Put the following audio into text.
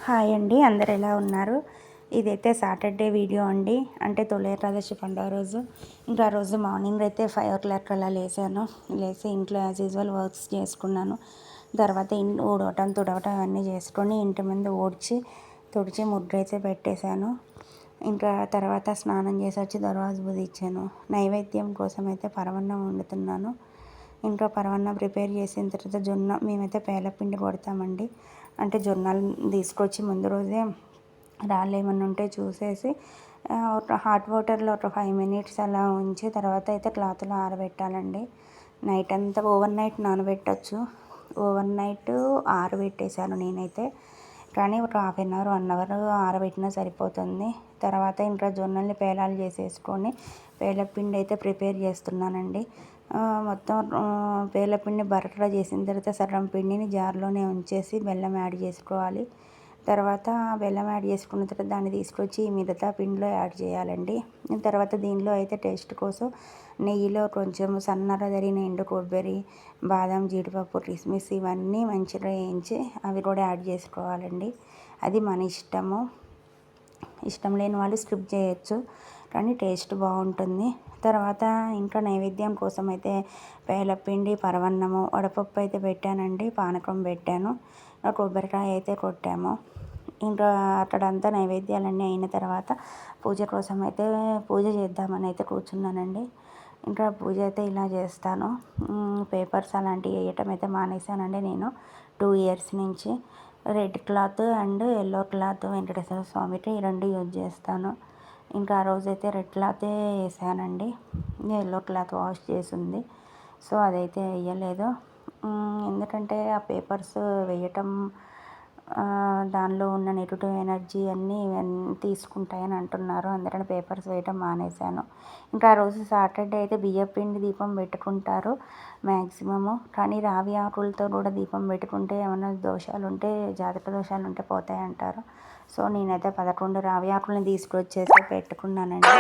Hi అండి, అందరు ఎలా ఉన్నారు? ఇదైతే సాటర్డే వీడియో అండి. అంటే తొలి ఏకాదశి పండుగ రోజు. ఇంకా ఆ రోజు మార్నింగ్ అయితే 5 o'clock అలా లేచి ఇంట్లో యాజ్ యూజువల్ వర్క్స్ చేసుకున్నాను. తర్వాత ఊడవటం తుడవటం అవన్నీ చేసుకొని ఇంటి ముందు తుడిచి ముగ్గు అయితే పెట్టేశాను. ఇంకా తర్వాత స్నానం చేసి వచ్చి దర్వాజు బుదిచ్చాను. నైవేద్యం కోసం అయితే పరమాన్నం వండుతున్నాను. ఇంకా పరమాన్నం ప్రిపేర్ చేసిన తర్వాత మేమైతే పేలపిండి కొడతామండి. అంటే జొన్నలు తీసుకొచ్చి ముందు రోజే రాళ్ళు ఏమన్నా ఉంటే చూసేసి ఒక హాట్ వాటర్లో ఒక 5 minutes అలా ఉంచి తర్వాత అయితే క్లాత్లో ఆరబెట్టాలండి. నైట్ అంతా ఓవర్ నైట్ నానబెట్టచ్చు. ఓవర్ నైట్ ఆరబెట్టేశాను నేనైతే. కానీ ఒక 1/2 hour 1 hour ఆరబెట్టినా సరిపోతుంది. తర్వాత ఇంకా జొన్నల్ని పేలాలు చేసేసుకొని పేలపిండి అయితే ప్రిపేర్ చేస్తున్నానండి. మొత్తం పేలపిండి బరకగా చేసిన తర్వాత సగం పిండిని జార్లోనే ఉంచేసి బెల్లం యాడ్ చేసుకోవాలి. తర్వాత బెల్లం యాడ్ చేసుకున్న తర్వాత దాన్ని తీసుకొచ్చి మిగతా పిండిలో యాడ్ చేయాలండి. తర్వాత దీనిలో అయితే టేస్ట్ కోసం నెయ్యిలో కొంచెం సన్నగా తరిగిన ఎండు కొబ్బరి, బాదం, జీడిపప్పు, కిస్మిస్ ఇవన్నీ మంచిగా వేయించి అవి కూడా యాడ్ చేసుకోవాలండి. అది మన ఇష్టము. ఇష్టం లేని వాళ్ళు స్కిప్ చేయొచ్చు, కానీ టేస్ట్ బాగుంటుంది. తర్వాత ఇంకా నైవేద్యం కోసం అయితే పేలపిండి, పరమాన్నము, వడపప్పు అయితే పెట్టానండి. పానకం పెట్టాను. కొబ్బరికాయ అయితే కొట్టాము. ఇంకా అక్కడంతా నైవేద్యాలన్నీ అయిన తర్వాత పూజ కోసం అయితే పూజ చేద్దామని అయితే కూర్చున్నానండి. ఇంకా పూజ అయితే ఇలా చేస్తాను. పేపర్స్ అలాంటివి వేయటం అయితే మానేశానండి నేను 2 years నుంచి. Red cloth and yellow cloth Venkateswara స్వామికి ఈ 2 యూజ్ చేస్తాను. ఇంకా ఆ రోజైతే రెడ్ క్లాతే వేసానండి. ఎల్లో క్లాత్ వాష్ చేసింది, సో అదైతే వేయలేదు. ఎందుకంటే ఆ పేపర్స్ వేయటం దానిలో ఉన్న నెగిటివ్ ఎనర్జీ అన్నీ తీసుకుంటాయని అంటున్నారు. అందుకని పేపర్స్ వేయటం మానేశాను. ఇంకా ఆ రోజు సాటర్డే అయితే బియ్యపిండి దీపం పెట్టుకుంటారు మ్యాక్సిమము. కానీ రావి ఆకులతో కూడా దీపం పెట్టుకుంటే ఏమైనా దోషాలు ఉంటే, జాతక దోషాలు ఉంటే పోతాయి అంటారు. సో నేనైతే 11 రావి ఆకులను తీసుకొచ్చేసి పెట్టుకున్నానండి.